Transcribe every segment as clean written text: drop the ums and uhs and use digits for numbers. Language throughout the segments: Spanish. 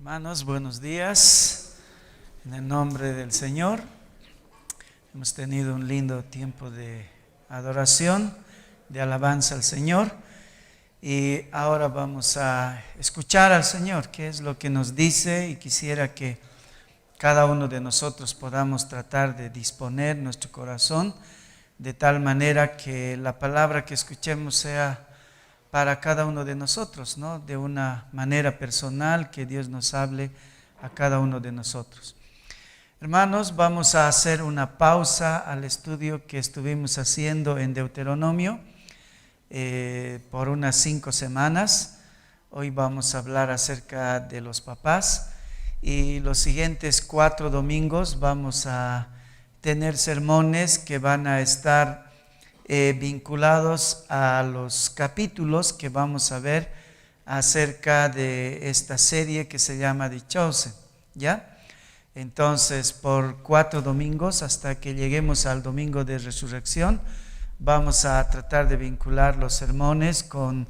Hermanos, buenos días. En el nombre del Señor, hemos tenido un lindo tiempo de adoración, de alabanza al Señor. Y ahora vamos a escuchar al Señor, qué es lo que nos dice, y quisiera que cada uno de nosotros podamos tratar de disponer nuestro corazón de tal manera que la palabra que escuchemos sea para cada uno de nosotros, ¿no? De una manera personal, que Dios nos hable a cada uno de nosotros. Hermanos, vamos a hacer una pausa al estudio que estuvimos haciendo en Deuteronomio por unas 5 semanas. Hoy vamos a hablar acerca de los papás y los siguientes 4 domingos vamos a tener sermones que van a estar vinculados a los capítulos que vamos a ver acerca de esta serie que se llama The Chosen, ¿ya? Entonces, por 4 domingos, hasta que lleguemos al domingo de resurrección, vamos a tratar de vincular los sermones con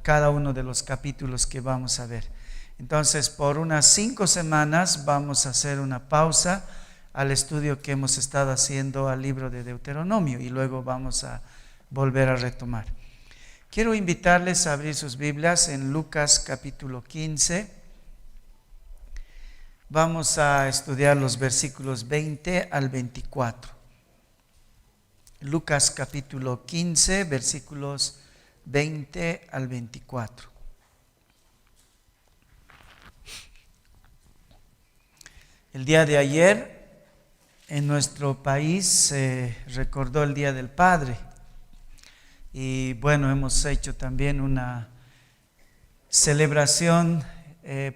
cada uno de los capítulos que vamos a ver. Entonces, por unas 5 semanas vamos a hacer una pausa al estudio que hemos estado haciendo al libro de Deuteronomio y luego vamos a volver a retomar. Quiero invitarles a abrir sus Biblias en Lucas capítulo 15. Vamos a estudiar los versículos 20 al 24. Lucas capítulo 15, versículos 20 al 24. El día de ayer en nuestro país se recordó el Día del Padre y bueno, hemos hecho también una celebración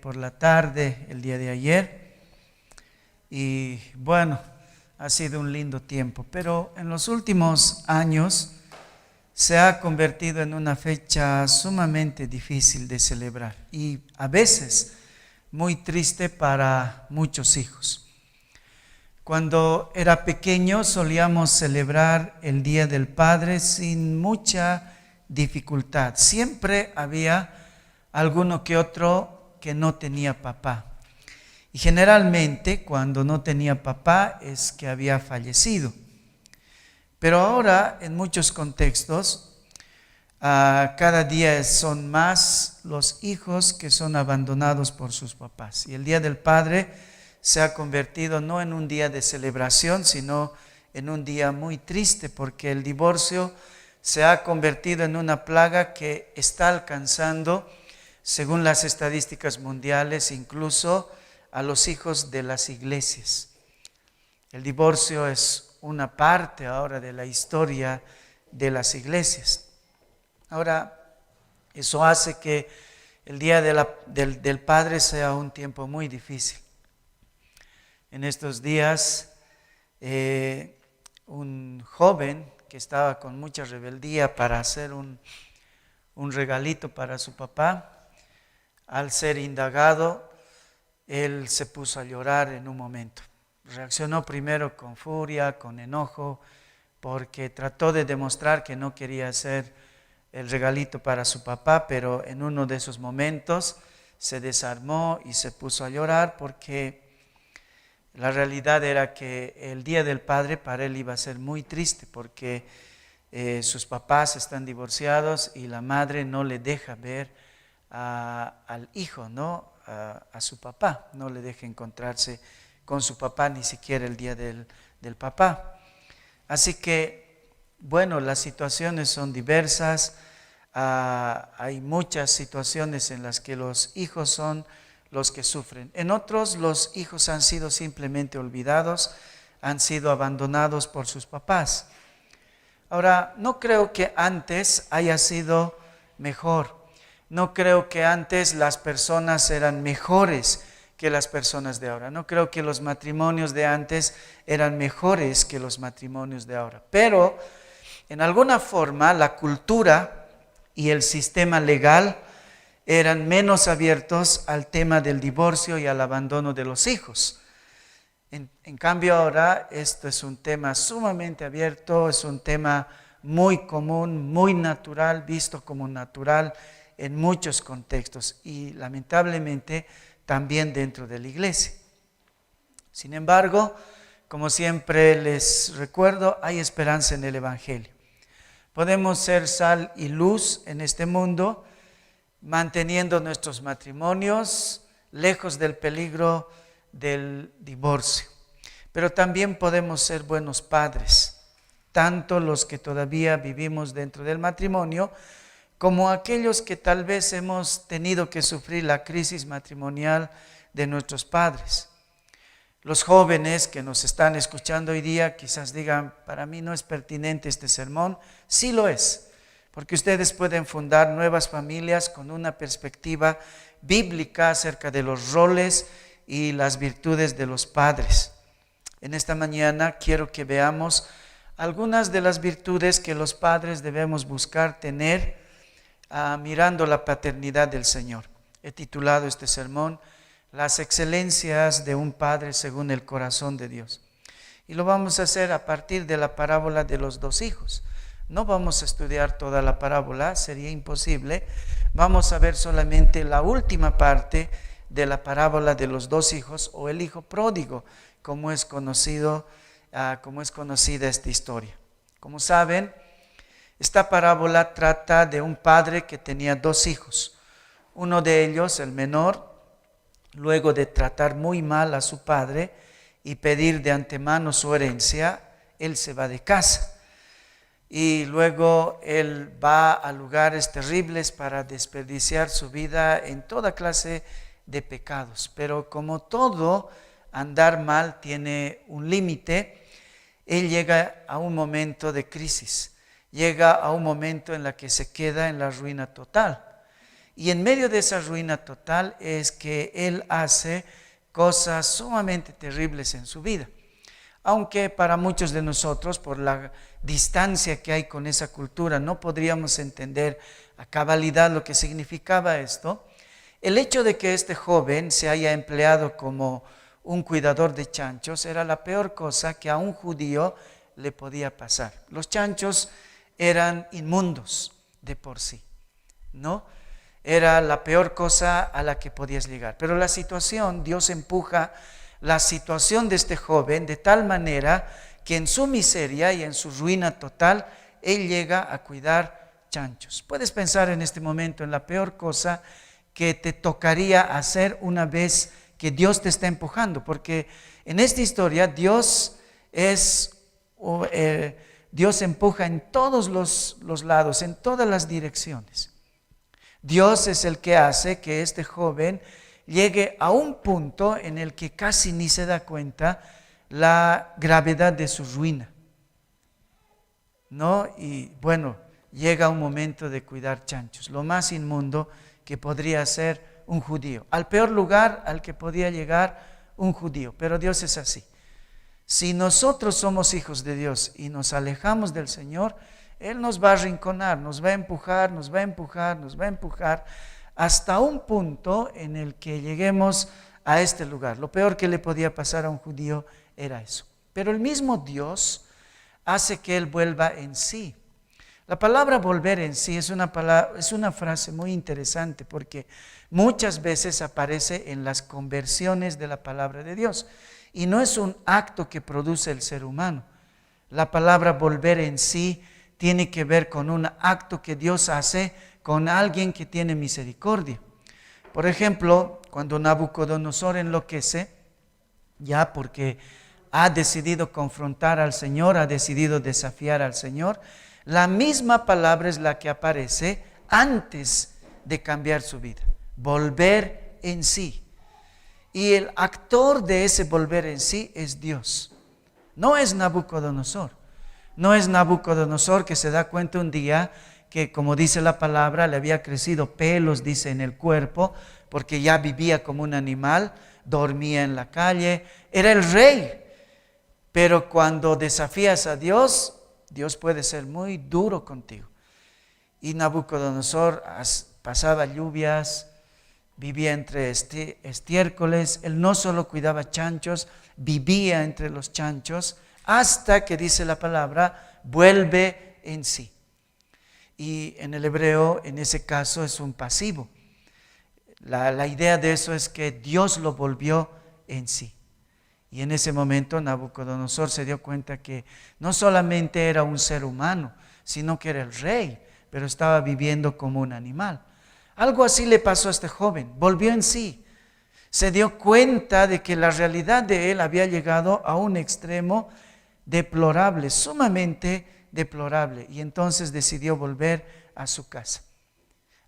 por la tarde el día de ayer y bueno, ha sido un lindo tiempo, pero en los últimos años se ha convertido en una fecha sumamente difícil de celebrar y a veces muy triste para muchos hijos. Cuando era pequeño solíamos celebrar el Día del Padre sin mucha dificultad. Siempre había alguno que otro que no tenía papá. Y generalmente cuando no tenía papá es que había fallecido. Pero ahora en muchos contextos, cada día son más los hijos que son abandonados por sus papás. Y el Día del Padre se ha convertido no en un día de celebración, sino en un día muy triste, porque el divorcio se ha convertido en una plaga que está alcanzando, según las estadísticas mundiales, incluso a los hijos de las iglesias. El divorcio es una parte ahora de la historia de las iglesias. Ahora, eso hace que el Día del Padre sea un tiempo muy difícil. En estos días, un joven que estaba con mucha rebeldía para hacer un regalito para su papá, al ser indagado, él se puso a llorar en un momento. Reaccionó primero con furia, con enojo, porque trató de demostrar que no quería hacer el regalito para su papá, pero en uno de esos momentos se desarmó y se puso a llorar porque la realidad era que el Día del Padre para él iba a ser muy triste porque sus papás están divorciados y la madre no le deja ver al hijo, ¿no? A su papá, no le deja encontrarse con su papá ni siquiera el día del papá. Así que, bueno, las situaciones son diversas, hay muchas situaciones en las que los hijos son los que sufren. En otros, los hijos han sido simplemente olvidados, han sido abandonados por sus papás. Ahora, no creo que antes haya sido mejor. No creo que antes las personas eran mejores que las personas de ahora. No creo que los matrimonios de antes eran mejores que los matrimonios de ahora. Pero, en alguna forma, la cultura y el sistema legal eran menos abiertos al tema del divorcio y al abandono de los hijos. En cambio ahora esto es un tema sumamente abierto, es un tema muy común, muy natural, visto como natural en muchos contextos y lamentablemente también dentro de la iglesia. Sin embargo, como siempre les recuerdo, hay esperanza en el Evangelio. Podemos ser sal y luz en este mundo, manteniendo nuestros matrimonios lejos del peligro del divorcio. Pero también podemos ser buenos padres, tanto los que todavía vivimos dentro del matrimonio, como aquellos que tal vez hemos tenido que sufrir la crisis matrimonial de nuestros padres. Los jóvenes que nos están escuchando hoy día quizás digan, para mí no es pertinente este sermón. Sí lo es, porque ustedes pueden fundar nuevas familias con una perspectiva bíblica acerca de los roles y las virtudes de los padres. En esta mañana quiero que veamos algunas de las virtudes que los padres debemos buscar tener mirando la paternidad del Señor. He titulado este sermón Las excelencias de un padre según el corazón de Dios. Y lo vamos a hacer a partir de la parábola de los dos hijos. No vamos a estudiar toda la parábola, sería imposible. Vamos a ver solamente la última parte de la parábola de los dos hijos o el hijo pródigo, como es conocida esta historia. Como saben, esta parábola trata de un padre que tenía dos hijos. Uno de ellos, el menor, luego de tratar muy mal a su padre y pedir de antemano su herencia, él se va de casa. Y luego él va a lugares terribles para desperdiciar su vida en toda clase de pecados. Pero como todo andar mal tiene un límite, él llega a un momento de crisis, llega a un momento en la que se queda en la ruina total. Y en medio de esa ruina total es que él hace cosas sumamente terribles en su vida. Aunque para muchos de nosotros, por la distancia que hay con esa cultura, no podríamos entender a cabalidad lo que significaba esto, el hecho de que este joven se haya empleado como un cuidador de chanchos era la peor cosa que a un judío le podía pasar. Los chanchos eran inmundos de por sí, ¿no? Era la peor cosa a la que podías llegar. Pero la situación, Dios empuja la situación de este joven de tal manera que en su miseria y en su ruina total, él llega a cuidar chanchos. Puedes pensar en este momento en la peor cosa que te tocaría hacer una vez que Dios te está empujando, porque en esta historia Dios empuja en todos los lados, en todas las direcciones. Dios es el que hace que este joven llegue a un punto en el que casi ni se da cuenta la gravedad de su ruina, ¿no? Y bueno, llega un momento de cuidar chanchos, lo más inmundo que podría ser un judío, al peor lugar al que podía llegar un judío. Pero Dios es así. Si nosotros somos hijos de Dios y nos alejamos del Señor, Él nos va a arrinconar, nos va a empujar, nos va a empujar, nos va a empujar hasta un punto en el que lleguemos a este lugar. Lo peor que le podía pasar a un judío era eso. Pero el mismo Dios hace que Él vuelva en sí. La palabra volver en sí es una frase muy interesante porque muchas veces aparece en las conversiones de la palabra de Dios y no es un acto que produce el ser humano. La palabra volver en sí tiene que ver con un acto que Dios hace con alguien que tiene misericordia. Por ejemplo, cuando Nabucodonosor enloquece, ya porque ha decidido confrontar al Señor, ha decidido desafiar al Señor, la misma palabra es la que aparece antes de cambiar su vida. Volver en sí. Y el actor de ese volver en sí es Dios. No es Nabucodonosor. No es Nabucodonosor que se da cuenta un día que, como dice la palabra, le había crecido pelos, dice, en el cuerpo, porque ya vivía como un animal, dormía en la calle, era el rey. Pero cuando desafías a Dios, Dios puede ser muy duro contigo. Y Nabucodonosor pasaba lluvias, vivía entre estiércoles, él no solo cuidaba chanchos, vivía entre los chanchos, hasta que dice la palabra, vuelve en sí. y en el hebreo en ese caso es un pasivo. La idea de eso es que Dios lo volvió en sí. Y en ese momento Nabucodonosor se dio cuenta que no solamente era un ser humano, sino que era el rey, pero estaba viviendo como un animal. Algo así le pasó a este joven, volvió en sí. Se dio cuenta de que la realidad de él había llegado a un extremo deplorable, sumamente deplorable. Y entonces decidió volver a su casa.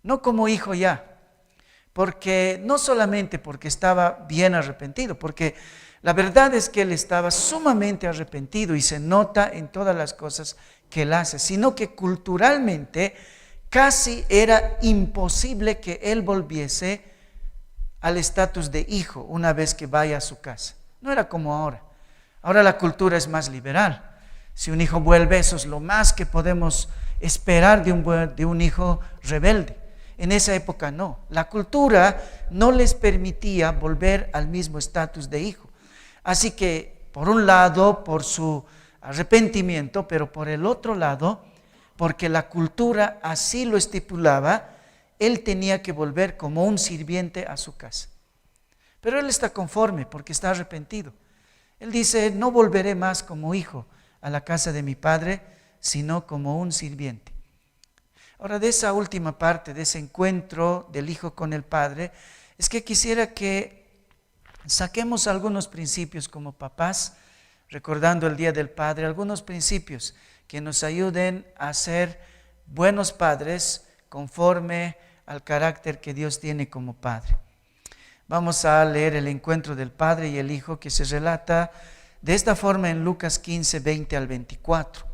No como hijo ya, porque no solamente porque estaba bien arrepentido, porque la verdad es que él estaba sumamente arrepentido y se nota en todas las cosas que él hace, sino que culturalmente casi era imposible que él volviese al estatus de hijo una vez que vaya a su casa. No era como ahora. Ahora la cultura es más liberal. Si un hijo vuelve, eso es lo más que podemos esperar de un hijo rebelde. En esa época no. La cultura no les permitía volver al mismo estatus de hijo. Así que, por un lado, por su arrepentimiento, pero por el otro lado, porque la cultura así lo estipulaba, él tenía que volver como un sirviente a su casa. Pero él está conforme porque está arrepentido. Él dice, no volveré más como hijo a la casa de mi padre, sino como un sirviente. Ahora, de esa última parte, de ese encuentro del hijo con el padre, es que quisiera que saquemos algunos principios como papás, recordando el Día del Padre, algunos principios que nos ayuden a ser buenos padres conforme al carácter que Dios tiene como Padre. Vamos a leer el encuentro del Padre y el Hijo que se relata de esta forma en Lucas 15, 20 al 24.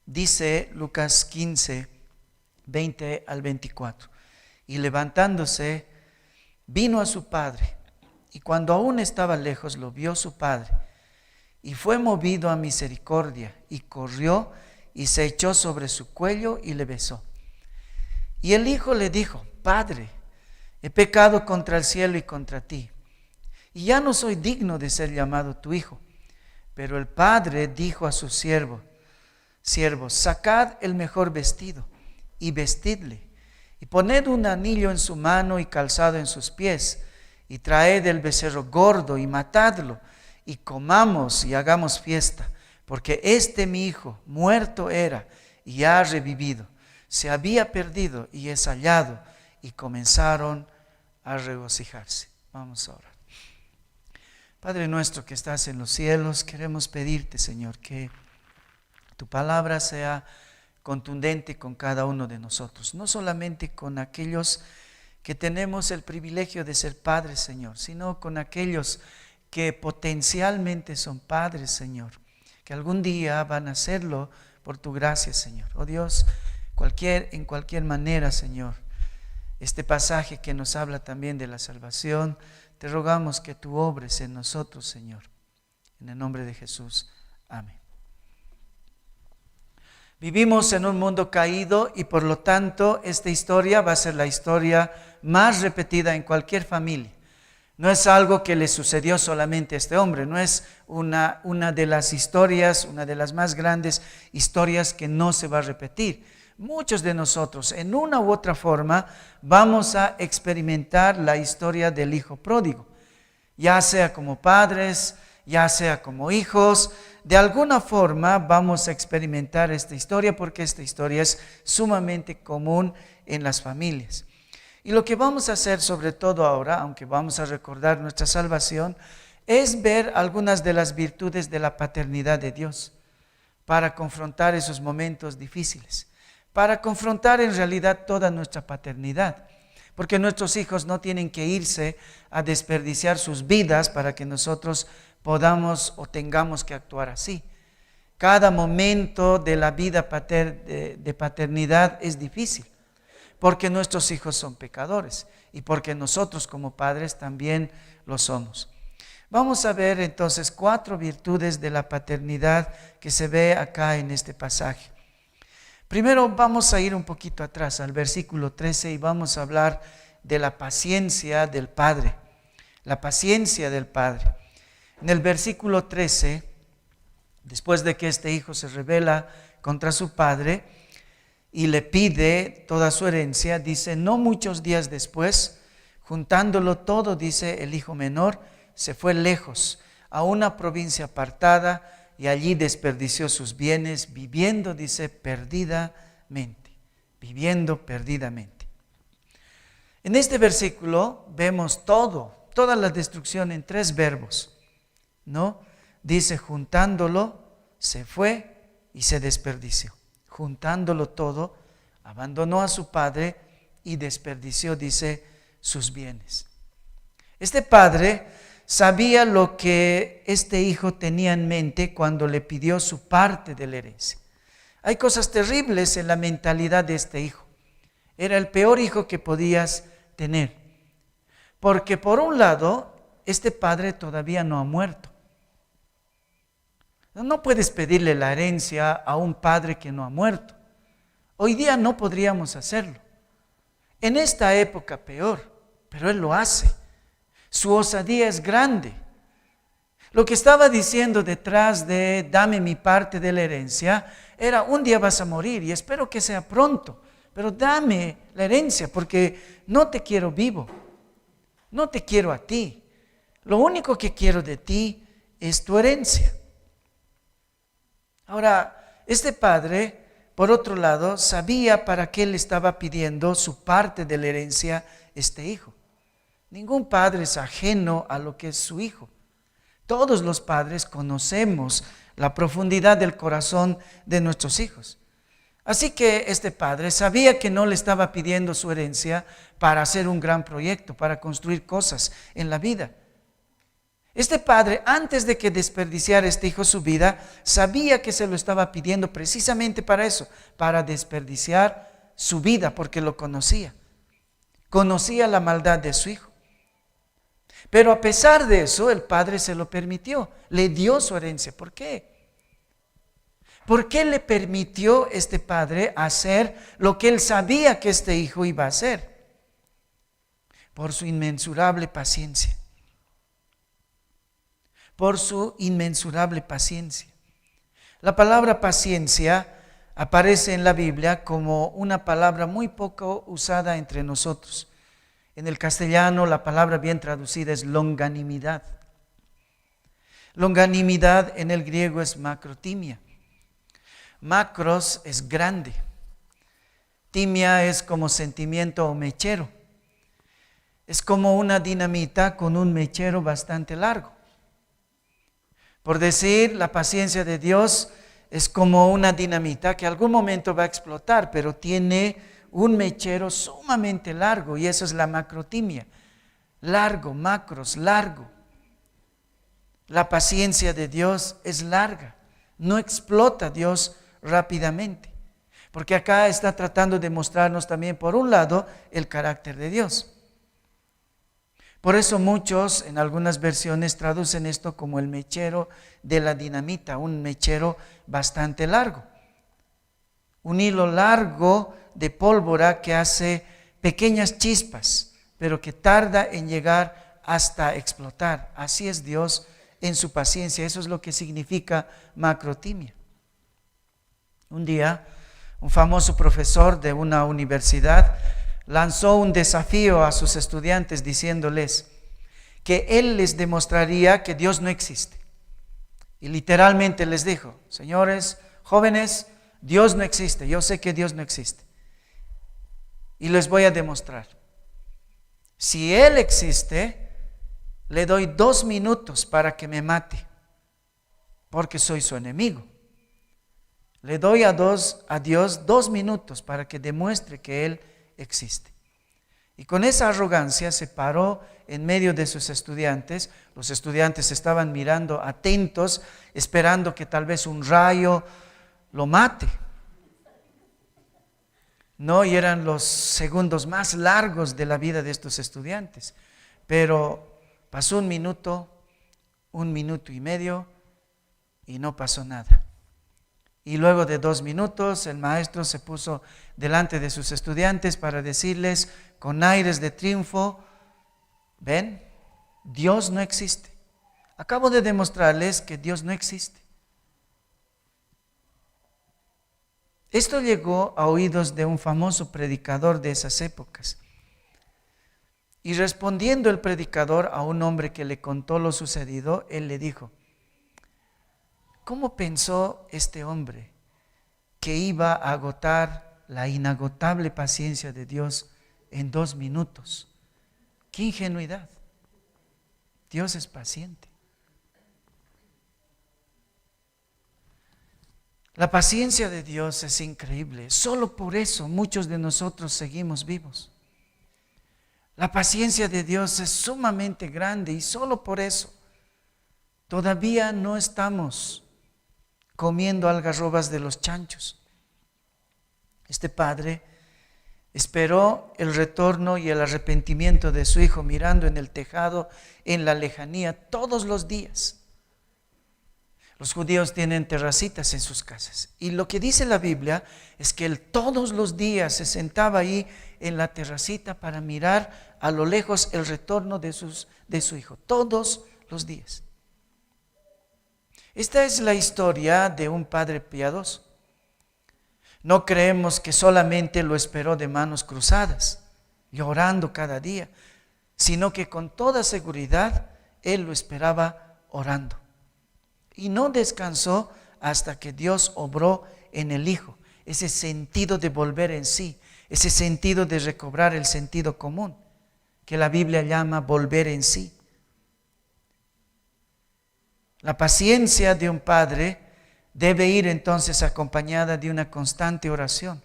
Dice Lucas 15, 20 al 24. Y levantándose, vino a su padre, y cuando aún estaba lejos, lo vio su padre, y fue movido a misericordia, y corrió, y se echó sobre su cuello, y le besó. Y el hijo le dijo, Padre, he pecado contra el cielo y contra ti, y ya no soy digno de ser llamado tu hijo. Pero el padre dijo a sus siervos, sacad el mejor vestido, y vestidle, y poned un anillo en su mano y calzado en sus pies, y traed el becerro gordo y matadlo, y comamos y hagamos fiesta, porque este mi hijo muerto era y ha revivido, se había perdido y es hallado. Y comenzaron a regocijarse. Vamos a orar. Padre nuestro que estás en los cielos, queremos pedirte, Señor, que tu palabra sea contundente con cada uno de nosotros, no solamente con aquellos que tenemos el privilegio de ser padres, Señor, sino con aquellos que potencialmente son padres, Señor, que algún día van a hacerlo por tu gracia, Señor. Oh Dios, en cualquier manera, Señor, este pasaje que nos habla también de la salvación, te rogamos que tú obres en nosotros, Señor. En el nombre de Jesús. Amén. Vivimos en un mundo caído y por lo tanto esta historia va a ser la historia más repetida en cualquier familia. No es algo que le sucedió solamente a este hombre, no es una de las historias, una de las más grandes historias que no se va a repetir. Muchos de nosotros, en una u otra forma, vamos a experimentar la historia del hijo pródigo, ya sea como padres, ya sea como hijos. De alguna forma vamos a experimentar esta historia porque esta historia es sumamente común en las familias. Y lo que vamos a hacer sobre todo ahora, aunque vamos a recordar nuestra salvación, es ver algunas de las virtudes de la paternidad de Dios para confrontar esos momentos difíciles, para confrontar en realidad toda nuestra paternidad, porque nuestros hijos no tienen que irse a desperdiciar sus vidas para que nosotros podamos o tengamos que actuar así. Cada momento de la vida de paternidad es difícil, porque nuestros hijos son pecadores y porque nosotros como padres también lo somos. Vamos a ver entonces 4 virtudes de la paternidad que se ve acá en este pasaje. Primero vamos a ir un poquito atrás al versículo 13 y vamos a hablar de la paciencia del Padre. La paciencia del Padre. En el versículo 13, después de que este hijo se rebela contra su padre, y le pide toda su herencia, dice, no muchos días después, juntándolo todo, dice, el hijo menor se fue lejos a una provincia apartada y allí desperdició sus bienes, viviendo, dice, perdidamente, viviendo perdidamente. En este versículo vemos toda la destrucción en 3 verbos, ¿no? Dice, juntándolo, se fue y se desperdició. Juntándolo todo, abandonó a su padre y desperdició, dice, sus bienes. Este padre sabía lo que este hijo tenía en mente cuando le pidió su parte de la herencia. Hay cosas terribles en la mentalidad de este hijo. Era el peor hijo que podías tener. Porque por un lado, este padre todavía no ha muerto. No puedes pedirle la herencia a un padre que no ha muerto. Hoy día no podríamos hacerlo. En esta época peor, pero él lo hace. Su osadía es grande. Lo que estaba diciendo detrás de dame mi parte de la herencia era un día vas a morir y espero que sea pronto, pero dame la herencia porque no te quiero vivo, no te quiero a ti. Lo único que quiero de ti es tu herencia. Ahora, este padre, por otro lado, sabía para qué le estaba pidiendo su parte de la herencia este hijo. Ningún padre es ajeno a lo que es su hijo. Todos los padres conocemos la profundidad del corazón de nuestros hijos. Así que este padre sabía que no le estaba pidiendo su herencia para hacer un gran proyecto, para construir cosas en la vida. Este padre, antes de que desperdiciara este hijo su vida, sabía que se lo estaba pidiendo precisamente para eso, para desperdiciar su vida, porque lo conocía. Conocía la maldad de su hijo. Pero a pesar de eso, el padre se lo permitió, le dio su herencia. ¿Por qué? ¿Por qué le permitió este padre hacer lo que él sabía que este hijo iba a hacer? Por su inmensurable paciencia. Por su inmensurable paciencia. La palabra paciencia aparece en la Biblia como una palabra muy poco usada entre nosotros. En el castellano la palabra bien traducida es longanimidad. Longanimidad en el griego es macrotimia. Macros es grande. Timia es como sentimiento o mechero. Es como una dinamita con un mechero bastante largo. Por decir, la paciencia de Dios es como una dinamita que algún momento va a explotar, pero tiene un mechero sumamente largo y eso es la macrotimia. Largo, macros, largo. La paciencia de Dios es larga. No explota Dios rápidamente. Porque acá está tratando de mostrarnos también, por un lado, el carácter de Dios. Por eso muchos, en algunas versiones, traducen esto como el mechero de la dinamita, un mechero bastante largo. Un hilo largo de pólvora que hace pequeñas chispas, pero que tarda en llegar hasta explotar. Así es Dios en su paciencia. Eso es lo que significa macrotimia. Un día, un famoso profesor de una universidad lanzó un desafío a sus estudiantes diciéndoles que él les demostraría que Dios no existe. Y literalmente les dijo, señores, jóvenes, Dios no existe, yo sé que Dios no existe. Y les voy a demostrar. Si Él existe, le doy 2 minutos para que me mate, porque soy su enemigo. Le doy a Dios 2 minutos para que demuestre que Él existe. Y con esa arrogancia se paró en medio de sus estudiantes. Los estudiantes estaban mirando atentos, esperando que tal vez un rayo lo mate. No, y eran los segundos más largos de la vida de estos estudiantes. Pero pasó 1 minuto, 1 minuto y medio, y no pasó nada. Y luego de 2 minutos, el maestro se puso delante de sus estudiantes para decirles con aires de triunfo, ven, Dios no existe. Acabo de demostrarles que Dios no existe. Esto llegó a oídos de un famoso predicador de esas épocas. Y respondiendo el predicador a un hombre que le contó lo sucedido, él le dijo: ¿cómo pensó este hombre que iba a agotar la inagotable paciencia de Dios en 2 minutos? ¡Qué ingenuidad! Dios es paciente. La paciencia de Dios es increíble. Solo por eso muchos de nosotros seguimos vivos. La paciencia de Dios es sumamente grande y solo por eso todavía no estamos comiendo algarrobas de los chanchos. Este padre esperó el retorno y el arrepentimiento de su hijo mirando en el tejado, en la lejanía, todos los días. Los judíos tienen terracitas en sus casas y lo que dice la Biblia es que él todos los días se sentaba ahí en la terracita para mirar a lo lejos el retorno de su hijo, todos los días. Esta es la historia de un padre piadoso. No creemos que solamente lo esperó de manos cruzadas, llorando cada día, sino que con toda seguridad él lo esperaba orando. Y no descansó hasta que Dios obró en el hijo, ese sentido de volver en sí, ese sentido de recobrar el sentido común, que la Biblia llama volver en sí. La paciencia de un padre debe ir entonces acompañada de una constante oración,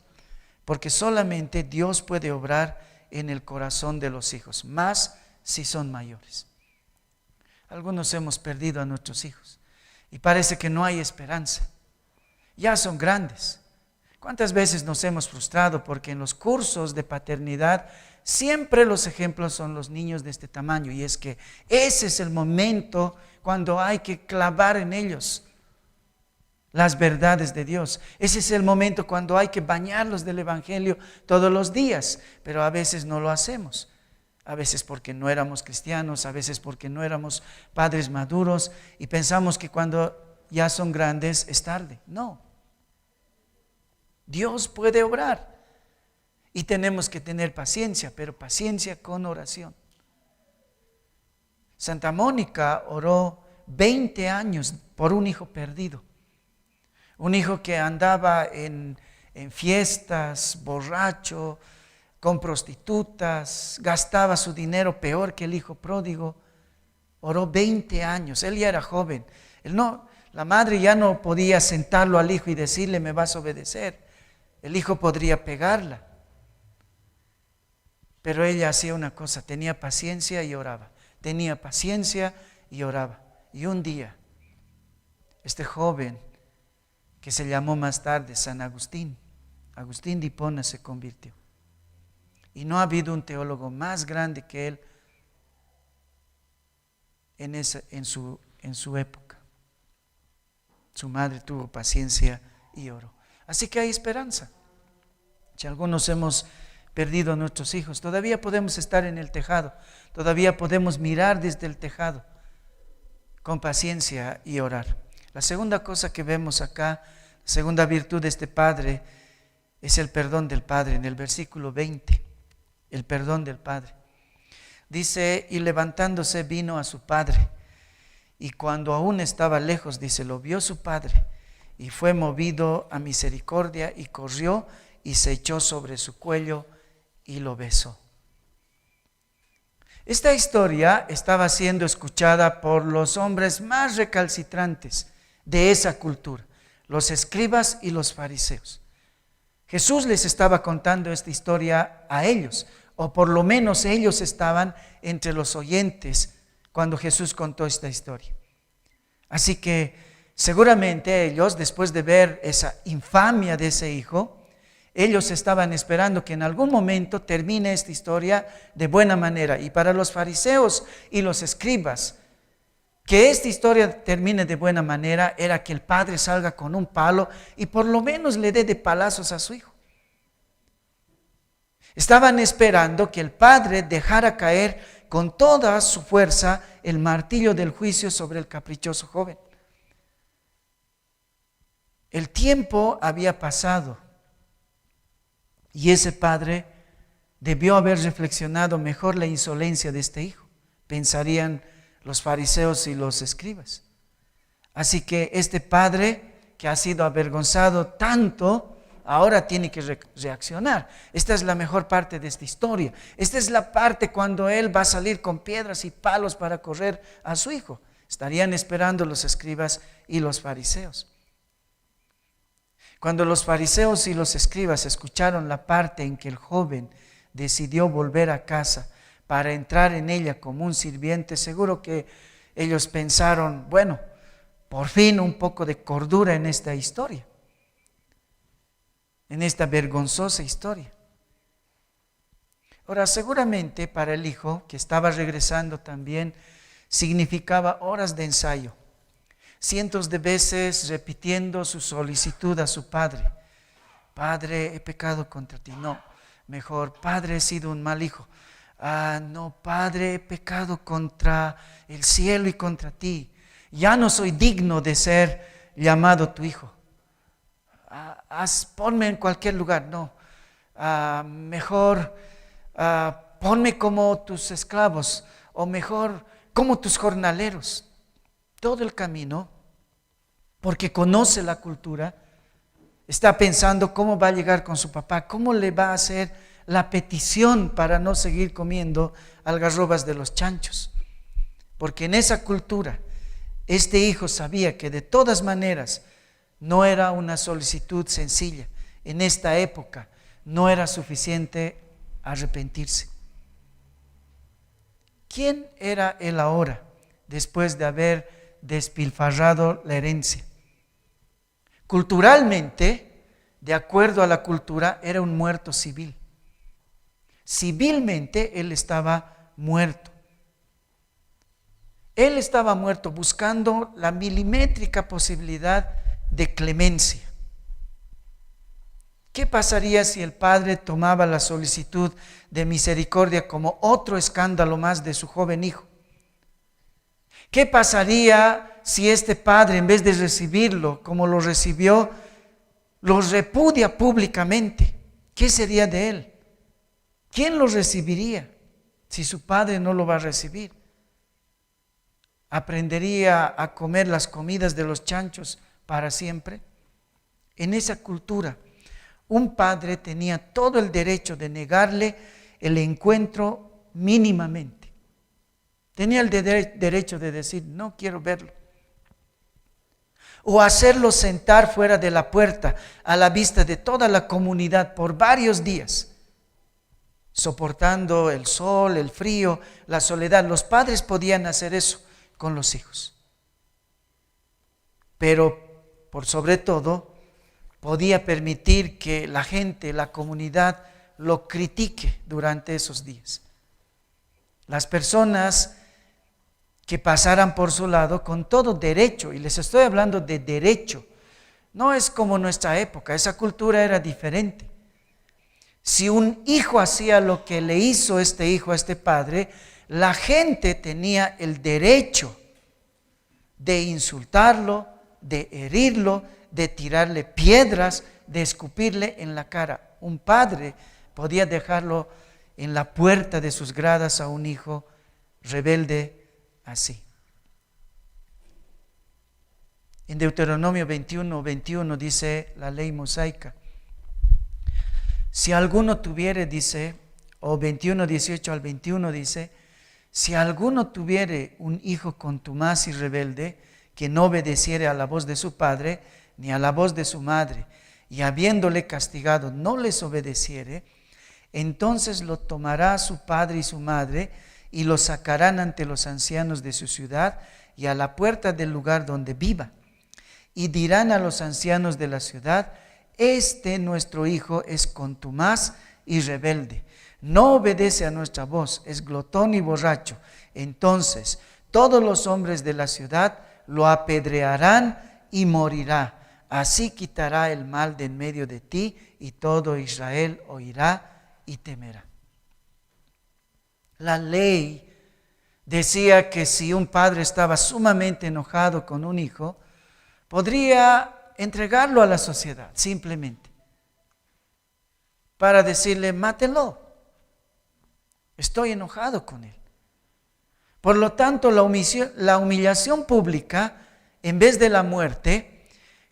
porque solamente Dios puede obrar en el corazón de los hijos, más si son mayores. Algunos hemos perdido a nuestros hijos y parece que no hay esperanza. Ya son grandes. ¿Cuántas veces nos hemos frustrado porque en los cursos de paternidad siempre los ejemplos son los niños de este tamaño? Y es que ese es el momento cuando hay que clavar en ellos las verdades de Dios. Ese es el momento cuando hay que bañarlos del Evangelio todos los días, pero a veces no lo hacemos. A veces porque no éramos cristianos, a veces porque no éramos padres maduros y pensamos que cuando ya son grandes es tarde. No. Dios puede obrar y tenemos que tener paciencia, pero paciencia con oración. Santa Mónica oró 20 años por un hijo perdido. Un hijo que andaba en fiestas, borracho, con prostitutas, gastaba su dinero peor que el hijo pródigo. Oró 20 años, él ya era joven. La madre ya no podía sentarlo al hijo y decirle: me vas a obedecer. El hijo podría pegarla. Pero ella hacía una cosa, tenía paciencia y oraba. Tenía paciencia y oraba. Y un día, este joven, que se llamó más tarde San Agustín, Agustín de Hipona, se convirtió. Y no ha habido un teólogo más grande que él en su época. Su madre tuvo paciencia y oró. Así que hay esperanza. Si algunos hemos perdido a nuestros hijos, todavía podemos estar en el tejado, todavía podemos mirar desde el tejado con paciencia y orar. La segunda cosa que vemos acá, la segunda virtud de este padre, es el perdón del padre. En el versículo 20, el perdón del padre. Dice: y levantándose vino a su padre, y cuando aún estaba lejos, dice, lo vio su padre, y fue movido a misericordia, y corrió, y se echó sobre su cuello, y lo besó. Esta historia estaba siendo escuchada por los hombres más recalcitrantes de esa cultura, los escribas y los fariseos. Jesús les estaba contando esta historia a ellos, o por lo menos ellos estaban entre los oyentes cuando Jesús contó esta historia. Así que seguramente ellos, después de ver esa infamia de ese hijo, ellos estaban esperando que en algún momento termine esta historia de buena manera. Y para los fariseos y los escribas, que esta historia termine de buena manera era que el padre salga con un palo y por lo menos le dé de palazos a su hijo. Estaban esperando que el padre dejara caer con toda su fuerza el martillo del juicio sobre el caprichoso joven. El tiempo había pasado Y ese padre debió haber reflexionado mejor la insolencia de este hijo, pensarían los fariseos y los escribas. Así que este padre que ha sido avergonzado tanto, ahora tiene que reaccionar. Esta es la mejor parte de esta historia. Esta es la parte cuando él va a salir con piedras y palos para correr a su hijo. Estarían esperando los escribas y los fariseos. Cuando los fariseos y los escribas escucharon la parte en que el joven decidió volver a casa para entrar en ella como un sirviente, seguro que ellos pensaron, bueno, por fin un poco de cordura en esta historia, en esta vergonzosa historia. Ahora, seguramente para el hijo que estaba regresando también significaba horas de ensayo, cientos de veces repitiendo su solicitud a su padre. Padre, he pecado contra ti. No, mejor, padre, he sido un mal hijo. No, padre, he pecado contra el cielo y contra ti. Ya no soy digno de ser llamado tu hijo. Ponme en cualquier lugar. No, mejor ponme como tus esclavos, o mejor como tus jornaleros. Todo el camino, porque conoce la cultura, está pensando cómo va a llegar con su papá, cómo le va a hacer la petición para no seguir comiendo algarrobas de los chanchos. Porque en esa cultura, este hijo sabía que de todas maneras no era una solicitud sencilla. En esta época no era suficiente arrepentirse. ¿Quién era él ahora, después de haber despilfarrado la herencia? Culturalmente, de acuerdo a la cultura, era un muerto civil. Civilmente él estaba muerto. Él estaba muerto buscando la milimétrica posibilidad de clemencia. ¿Qué pasaría si el padre tomaba la solicitud de misericordia como otro escándalo más de su joven hijo? ¿Qué pasaría si este padre, en vez de recibirlo como lo recibió, lo repudia públicamente? ¿Qué sería de él? ¿Quién lo recibiría si su padre no lo va a recibir? ¿Aprendería a comer las comidas de los chanchos para siempre? En esa cultura, un padre tenía todo el derecho de negarle el encuentro mínimamente. Tenía el derecho de decir, no quiero verlo. O hacerlo sentar fuera de la puerta a la vista de toda la comunidad por varios días, soportando el sol, el frío, la soledad. Los padres podían hacer eso con los hijos. Pero, por sobre todo, podía permitir que la gente, la comunidad, lo critique durante esos días. Las personas que pasaran por su lado con todo derecho, y les estoy hablando de derecho, no es como nuestra época, esa cultura era diferente. Si un hijo hacía lo que le hizo este hijo a este padre, la gente tenía el derecho de insultarlo, de herirlo, de tirarle piedras, de escupirle en la cara. Un padre podía dejarlo en la puerta de sus gradas a un hijo rebelde así. En Deuteronomio 21 dice la ley mosaica: si alguno tuviere, dice, o 21:18 al 21 dice, si alguno tuviere un hijo contumaz y rebelde, que no obedeciere a la voz de su padre, ni a la voz de su madre, y habiéndole castigado no les obedeciere, entonces lo tomará su padre y su madre, y lo sacarán ante los ancianos de su ciudad y a la puerta del lugar donde viva. Y dirán a los ancianos de la ciudad: este nuestro hijo es contumaz y rebelde, no obedece a nuestra voz, es glotón y borracho. Entonces todos los hombres de la ciudad lo apedrearán y morirá. Así quitará el mal de en medio de ti, y todo Israel oirá y temerá. La ley decía que si un padre estaba sumamente enojado con un hijo, podría entregarlo a la sociedad, simplemente. para decirle, mátelo. Estoy enojado con él. Por lo tanto, la humillación pública, en vez de la muerte,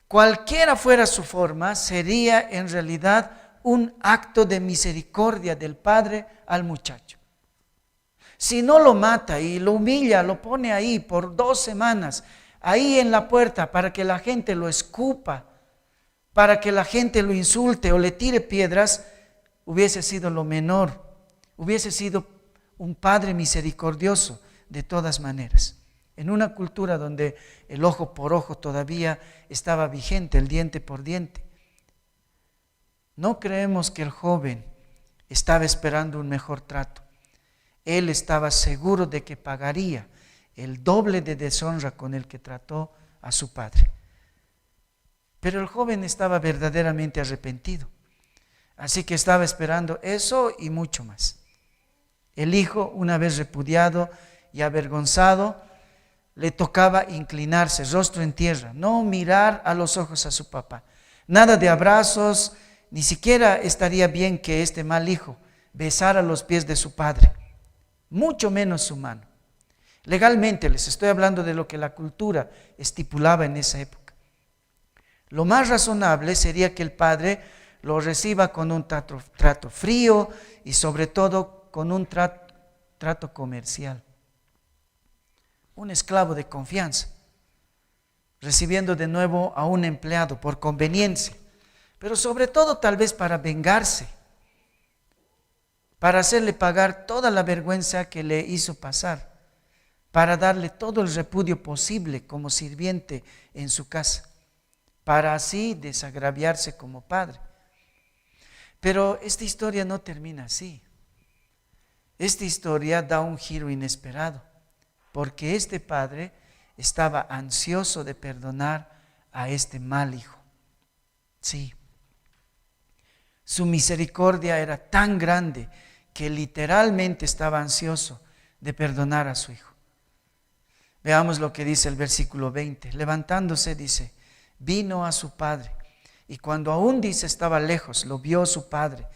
cualquiera fuera su forma, sería en realidad un acto de misericordia del padre al muchacho. Si no lo mata y lo humilla, lo pone ahí por 2 semanas, ahí en la puerta para que la gente lo escupa, para que la gente lo insulte o le tire piedras, hubiese sido lo menor, hubiese sido un padre misericordioso de todas maneras. En una cultura donde el ojo por ojo todavía estaba vigente, el diente por diente. No creemos que el joven estaba esperando un mejor trato. Él estaba seguro de que pagaría el doble de deshonra con el que trató a su padre. Pero el joven estaba verdaderamente arrepentido. Así que estaba esperando eso y mucho más. El hijo, una vez repudiado y avergonzado, le tocaba inclinarse, rostro en tierra, no mirar a los ojos a su papá. Nada de abrazos, ni siquiera estaría bien que este mal hijo besara los pies de su padre, mucho menos su mano. Legalmente les estoy hablando de lo que la cultura estipulaba en esa época. Lo más razonable sería que el padre lo reciba con un trato frío y sobre todo con un trato comercial. Un esclavo de confianza, recibiendo de nuevo a un empleado por conveniencia, pero sobre todo tal vez para vengarse, para hacerle pagar toda la vergüenza que le hizo pasar, para darle todo el repudio posible como sirviente en su casa, para así desagraviarse como padre. Pero esta historia no termina así. Esta historia da un giro inesperado, porque este padre estaba ansioso de perdonar a este mal hijo. Sí, su misericordia era tan grande que literalmente estaba ansioso de perdonar a su hijo. Veamos lo que dice el versículo 20. Levantándose, dice, vino a su padre, y cuando aún dice estaba lejos, lo vio su padre,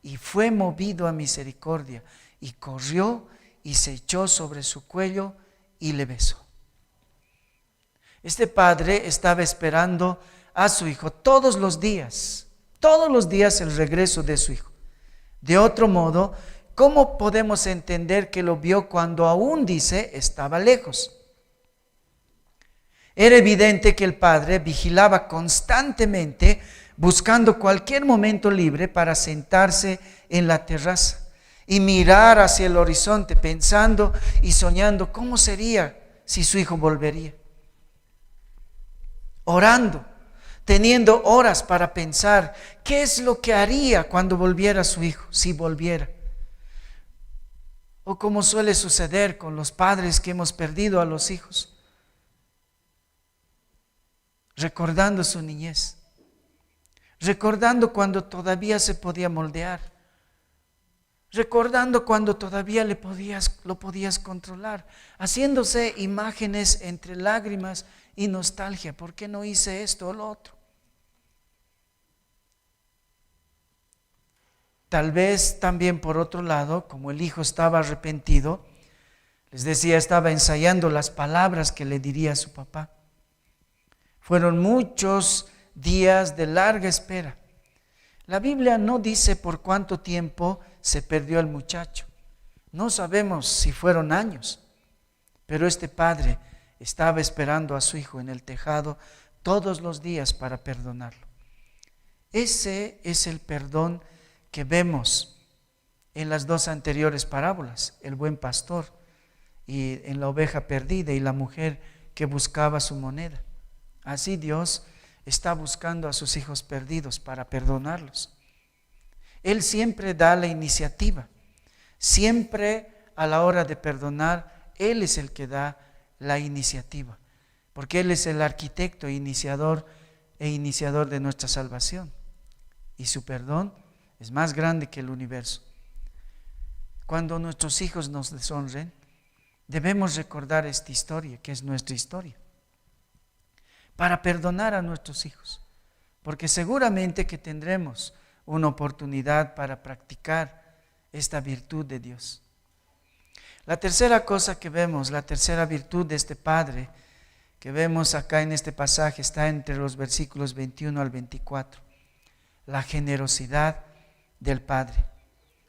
y fue movido a misericordia, y corrió y se echó sobre su cuello y le besó. Este padre estaba esperando a su hijo todos los días el regreso de su hijo. De otro modo, ¿cómo podemos entender que lo vio cuando aún dice estaba lejos? Era evidente que el padre vigilaba constantemente, buscando cualquier momento libre para sentarse en la terraza y mirar hacia el horizonte, pensando y soñando cómo sería si su hijo volvería. Orando, teniendo horas para pensar qué es lo que haría cuando volviera su hijo, si volviera. O como suele suceder con los padres que hemos perdido a los hijos, recordando su niñez, recordando cuando todavía se podía moldear, recordando cuando todavía lo podías controlar, haciéndose imágenes entre lágrimas y nostalgia. ¿Por qué no hice esto o lo otro? Tal vez también por otro lado, como el hijo estaba arrepentido, les decía, estaba ensayando las palabras que le diría a su papá. Fueron muchos días de larga espera. La Biblia no dice por cuánto tiempo se perdió el muchacho. No sabemos si fueron años, pero este padre estaba esperando a su hijo en el tejado todos los días para perdonarlo. Ese es el perdón que vemos en las 2 anteriores parábolas, el buen pastor y en la oveja perdida y la mujer que buscaba su moneda. Así Dios está buscando a sus hijos perdidos para perdonarlos. Él siempre da la iniciativa. Siempre a la hora de perdonar, Él es el que da la iniciativa. Porque Él es el arquitecto e iniciador de nuestra salvación. Y su perdón es más grande que el universo. Cuando nuestros hijos nos deshonren, debemos recordar esta historia, que es nuestra historia, para perdonar a nuestros hijos, porque seguramente que tendremos una oportunidad para practicar esta virtud de Dios. La tercera cosa que vemos, la tercera virtud de este Padre que vemos acá en este pasaje, está entre los versículos 21 al 24. La generosidad del Padre.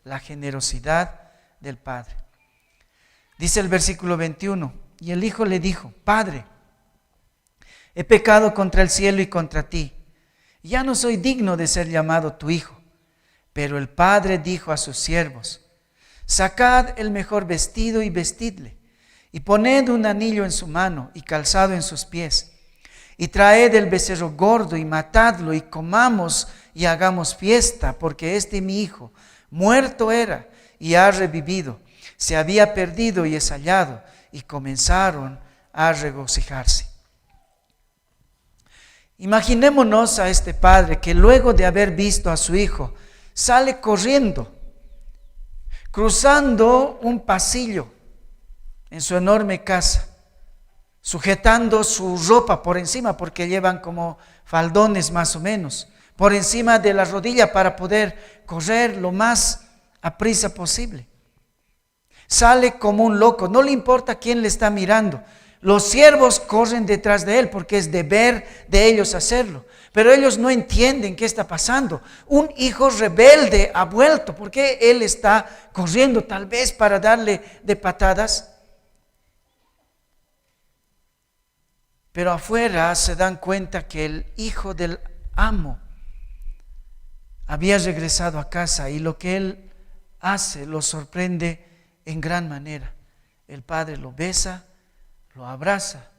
La generosidad del Padre. Dice el versículo 21, y el Hijo le dijo: Padre, he pecado contra el cielo y contra ti. Ya no soy digno de ser llamado tu hijo. Pero el Padre dijo a sus siervos: Sacad el mejor vestido y vestidle, y poned un anillo en su mano y calzado en sus pies, y traed el becerro gordo y matadlo, y comamos y hagamos fiesta, porque mi hijo muerto era y ha revivido, se había perdido y es hallado. Y comenzaron a regocijarse. Imaginémonos a este padre que luego de haber visto a su hijo, sale corriendo, cruzando un pasillo en su enorme casa, sujetando su ropa por encima, porque llevan como faldones más o menos, por encima de la rodilla para poder correr lo más aprisa posible. Sale como un loco, no le importa quién le está mirando. Los siervos corren detrás de él porque es deber de ellos hacerlo. Pero ellos no entienden qué está pasando. Un hijo rebelde ha vuelto. ¿Por qué él está corriendo? Tal vez para darle de patadas. Pero afuera se dan cuenta que el hijo del amo había regresado a casa, y lo que él hace lo sorprende en gran manera. El padre lo besa, lo abraza,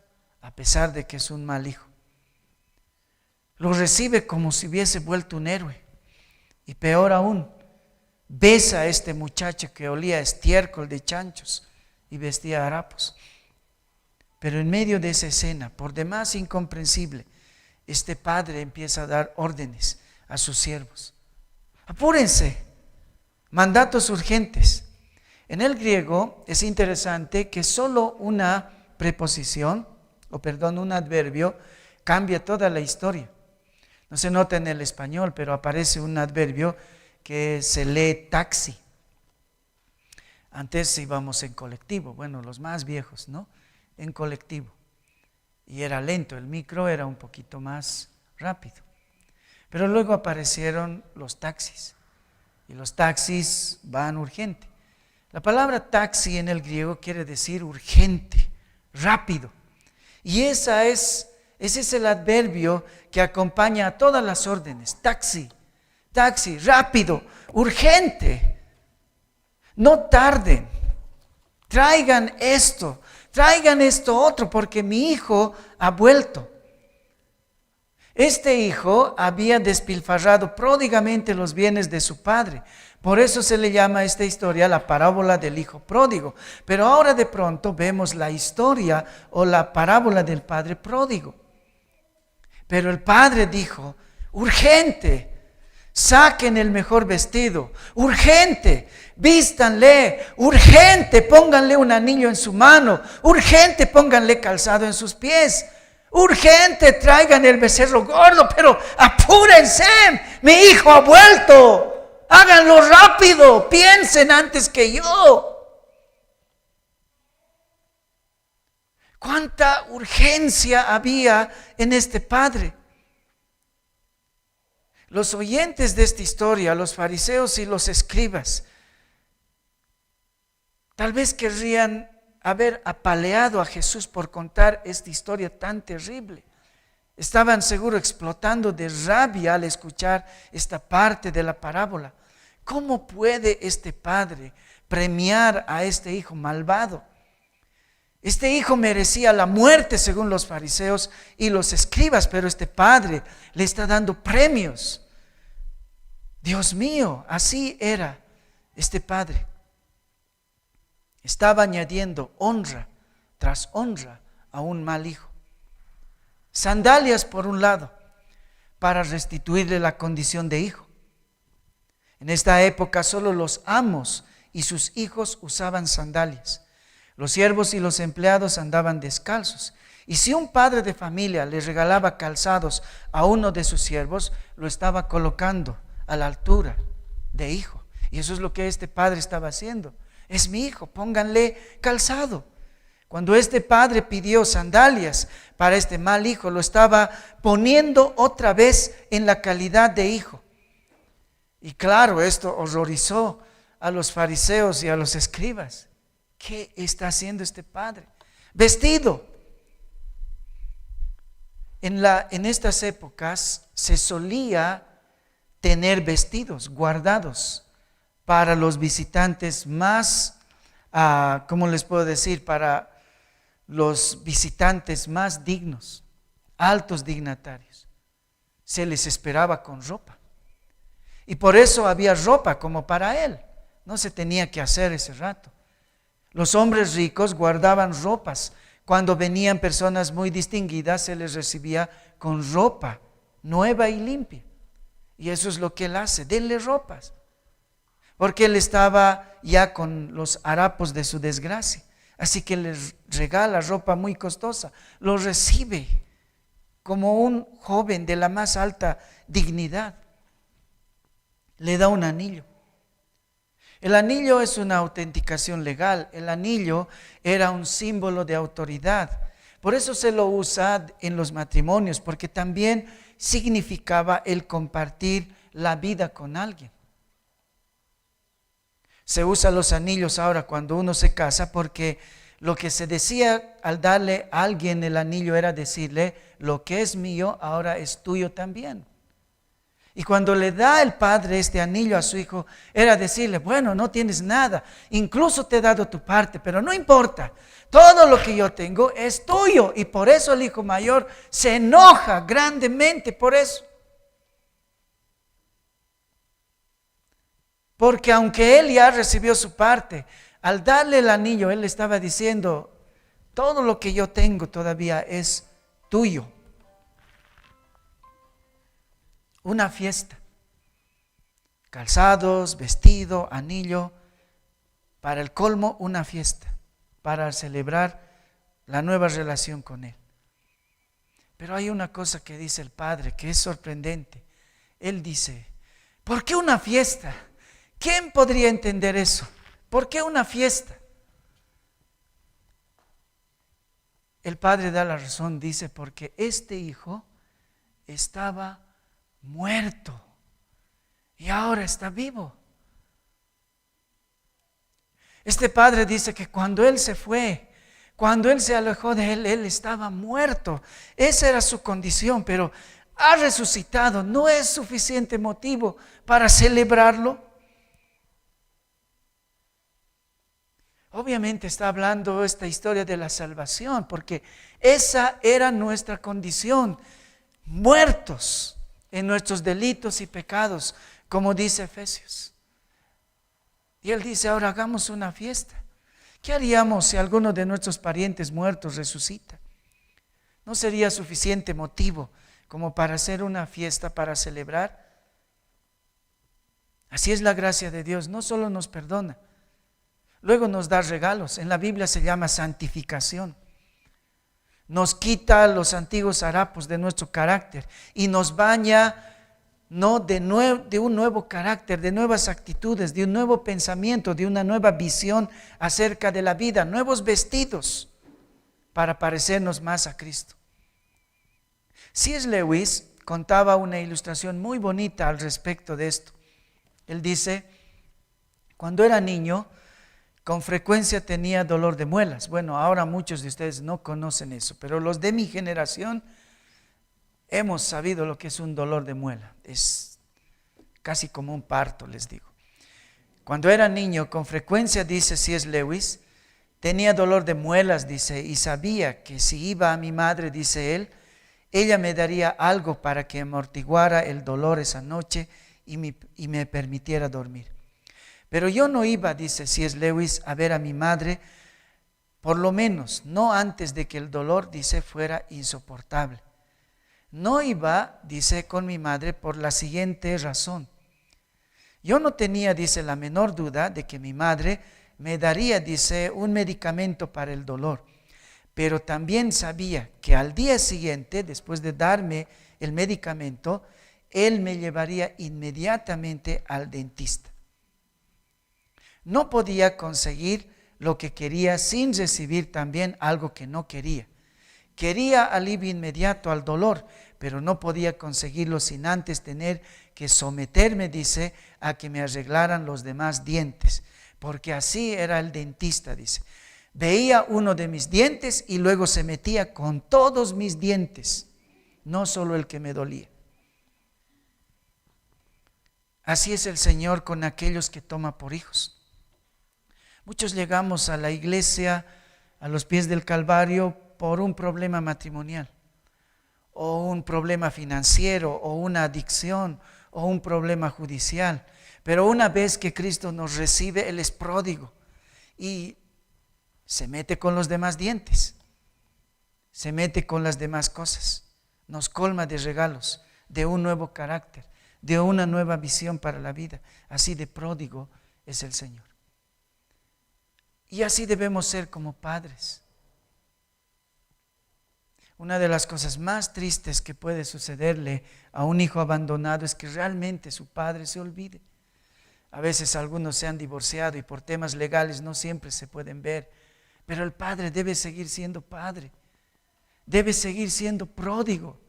a pesar de que es un mal hijo. Lo recibe como si hubiese vuelto un héroe. Y peor aún, besa a este muchacho que olía a estiércol de chanchos y vestía harapos. Pero en medio de esa escena, por demás incomprensible, este padre empieza a dar órdenes a sus siervos. Apúrense, mandatos urgentes. En el griego es interesante que solo una preposición, un adverbio, cambia toda la historia. No se nota en el español, pero aparece un adverbio que se lee taxi. Antes íbamos en colectivo, bueno, los más viejos, ¿no? En colectivo. Y era lento, el micro era un poquito más rápido. Pero luego aparecieron los taxis, y los taxis van urgente. La palabra taxi en el griego quiere decir urgente, rápido. Y ese es el adverbio que acompaña a todas las órdenes. Taxi, rápido, urgente. No tarden, traigan esto otro, porque mi hijo ha vuelto. Este hijo había despilfarrado pródigamente los bienes de su padre. Por eso se le llama a esta historia la parábola del hijo pródigo. Pero ahora de pronto vemos la historia o la parábola del padre pródigo. Pero el padre dijo: urgente, saquen el mejor vestido, urgente, vístanle, urgente, pónganle un anillo en su mano, urgente, pónganle calzado en sus pies. Urgente, traigan el becerro gordo, pero apúrense, mi hijo ha vuelto. Háganlo rápido, piensen antes que yo. ¿Cuánta urgencia había en este padre? Los oyentes de esta historia, los fariseos y los escribas, tal vez querrían haber apaleado a Jesús por contar esta historia tan terrible. Estaban seguro explotando de rabia al escuchar esta parte de la parábola. ¿Cómo puede este padre premiar a este hijo malvado? Este hijo merecía la muerte según los fariseos y los escribas, pero este padre le está dando premios. Dios mío, así era este padre. Estaba añadiendo honra tras honra a un mal hijo. Sandalias por un lado, para restituirle la condición de hijo. En esta época solo los amos y sus hijos usaban sandalias. Los siervos y los empleados andaban descalzos. Y si un padre de familia le regalaba calzados a uno de sus siervos, lo estaba colocando a la altura de hijo. Y eso es lo que este padre estaba haciendo. Es mi hijo, pónganle calzado. Cuando este padre pidió sandalias para este mal hijo, lo estaba poniendo otra vez en la calidad de hijo. Y claro, esto horrorizó a los fariseos y a los escribas. ¿Qué está haciendo este padre? Vestido. En estas épocas se solía tener vestidos guardados para los visitantes más, ¿cómo les puedo decir? Para los visitantes más dignos, altos dignatarios. Se les esperaba con ropa. Y por eso había ropa como para él. No se tenía que hacer ese rato. Los hombres ricos guardaban ropas. Cuando venían personas muy distinguidas, se les recibía con ropa nueva y limpia. Y eso es lo que él hace, denle ropas. Porque él estaba ya con los harapos de su desgracia. Así que les regala ropa muy costosa. Lo recibe como un joven de la más alta dignidad. Le da un anillo. El anillo es una autenticación legal. El anillo era un símbolo de autoridad. Por eso se lo usa en los matrimonios, porque también significaba el compartir la vida con alguien. Se usan los anillos ahora cuando uno se casa, porque lo que se decía al darle a alguien el anillo era decirle: lo que es mío ahora es tuyo también. Y cuando le da el padre este anillo a su hijo, era decirle: bueno, no tienes nada, incluso te he dado tu parte, pero no importa, todo lo que yo tengo es tuyo. Y por eso el hijo mayor se enoja grandemente por eso. Porque aunque él ya recibió su parte, al darle el anillo, él le estaba diciendo: todo lo que yo tengo todavía es tuyo. Una fiesta, calzados, vestido, anillo, para el colmo una fiesta, para celebrar la nueva relación con él. Pero hay una cosa que dice el padre que es sorprendente. Él dice: ¿por qué una fiesta? ¿Quién podría entender eso? ¿Por qué una fiesta? El padre da la razón, dice: porque este hijo estaba muerto y ahora está vivo. Este padre dice que cuando él se fue, cuando él se alejó de él estaba muerto. Esa era su condición, pero ha resucitado. ¿No es suficiente motivo para celebrarlo? Obviamente está hablando esta historia de la salvación, porque esa era nuestra condición, muertos en nuestros delitos y pecados, como dice Efesios. Y él dice: ahora hagamos una fiesta. ¿Qué haríamos si alguno de nuestros parientes muertos resucita? ¿No sería suficiente motivo como para hacer una fiesta, para celebrar? Así es la gracia de Dios. No solo nos perdona, luego nos da regalos. En la Biblia se llama santificación. Nos quita los antiguos harapos de nuestro carácter y nos baña de un nuevo carácter, de nuevas actitudes, de un nuevo pensamiento, de una nueva visión acerca de la vida, nuevos vestidos para parecernos más a Cristo. C.S. Lewis contaba una ilustración muy bonita al respecto de esto. Él dice: cuando era niño, con frecuencia tenía dolor de muelas. Bueno, ahora muchos de ustedes no conocen eso, pero los de mi generación hemos sabido lo que es un dolor de muela. Es casi como un parto, les digo. Cuando era niño, con frecuencia, dice C.S. Lewis, tenía dolor de muelas, dice, y sabía que si iba a mi madre, dice él, ella me daría algo para que amortiguara el dolor esa noche y me permitiera dormir. Pero yo no iba, dice C.S. Lewis, a ver a mi madre, por lo menos no antes de que el dolor, dice, fuera insoportable. No iba, dice, con mi madre por la siguiente razón. Yo no tenía, dice, la menor duda de que mi madre me daría, dice, un medicamento para el dolor. Pero también sabía que al día siguiente, después de darme el medicamento, él me llevaría inmediatamente al dentista. No podía conseguir lo que quería sin recibir también algo que no quería. Quería alivio inmediato al dolor, pero no podía conseguirlo sin antes tener que someterme, dice, a que me arreglaran los demás dientes, porque así era el dentista, dice. Veía uno de mis dientes y luego se metía con todos mis dientes, no solo el que me dolía. Así es el Señor con aquellos que toma por hijos. Muchos llegamos a la iglesia, a los pies del Calvario, por un problema matrimonial, o un problema financiero, o una adicción, o un problema judicial. Pero una vez que Cristo nos recibe, Él es pródigo y se mete con los demás dientes, se mete con las demás cosas, nos colma de regalos, de un nuevo carácter, de una nueva visión para la vida. Así de pródigo es el Señor. Y así debemos ser como padres. Una de las cosas más tristes que puede sucederle a un hijo abandonado es que realmente su padre se olvide. A veces algunos se han divorciado y por temas legales no siempre se pueden ver, pero el padre debe seguir siendo padre, debe seguir siendo pródigo,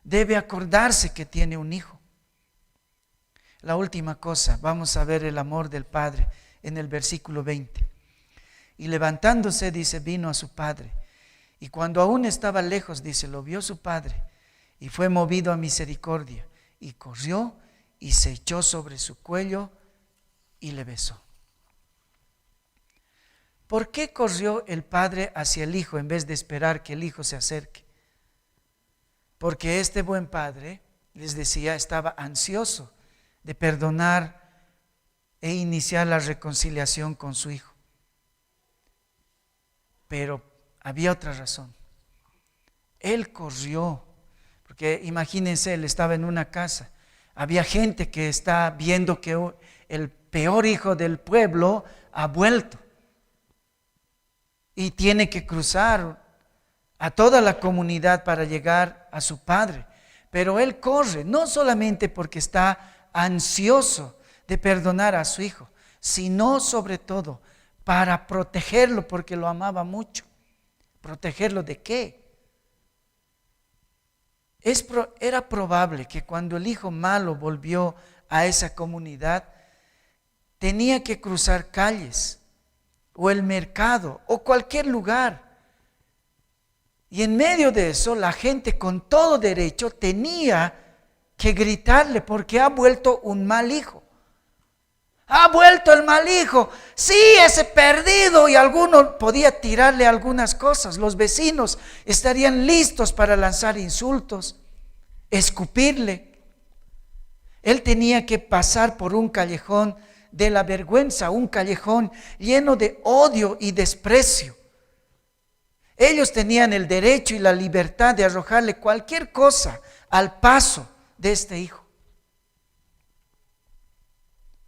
debe acordarse que tiene un hijo. La última cosa, vamos a ver el amor del padre en el versículo 20. Y levantándose, dice, vino a su padre. Y cuando aún estaba lejos, dice, lo vio su padre y fue movido a misericordia y corrió y se echó sobre su cuello y le besó. ¿Por qué corrió el padre hacia el hijo en vez de esperar que el hijo se acerque? Porque este buen padre, les decía, estaba ansioso de perdonar e iniciar la reconciliación con su hijo. Pero había otra razón. Él corrió, porque imagínense, él estaba en una casa. Había gente que está viendo que el peor hijo del pueblo ha vuelto y tiene que cruzar a toda la comunidad para llegar a su padre. Pero él corre, no solamente porque está ansioso de perdonar a su hijo, sino sobre todo para protegerlo, porque lo amaba mucho. ¿Protegerlo de qué? Era probable que cuando el hijo malo volvió a esa comunidad, tenía que cruzar calles, o el mercado, o cualquier lugar. Y en medio de eso, la gente con todo derecho tenía que gritarle, porque ha vuelto un mal hijo. Ha vuelto el mal hijo, sí, ese perdido. Y alguno podía tirarle algunas cosas. Los vecinos estarían listos para lanzar insultos, escupirle. Él tenía que pasar por un callejón de la vergüenza, un callejón lleno de odio y desprecio. Ellos tenían el derecho y la libertad de arrojarle cualquier cosa al paso de este hijo.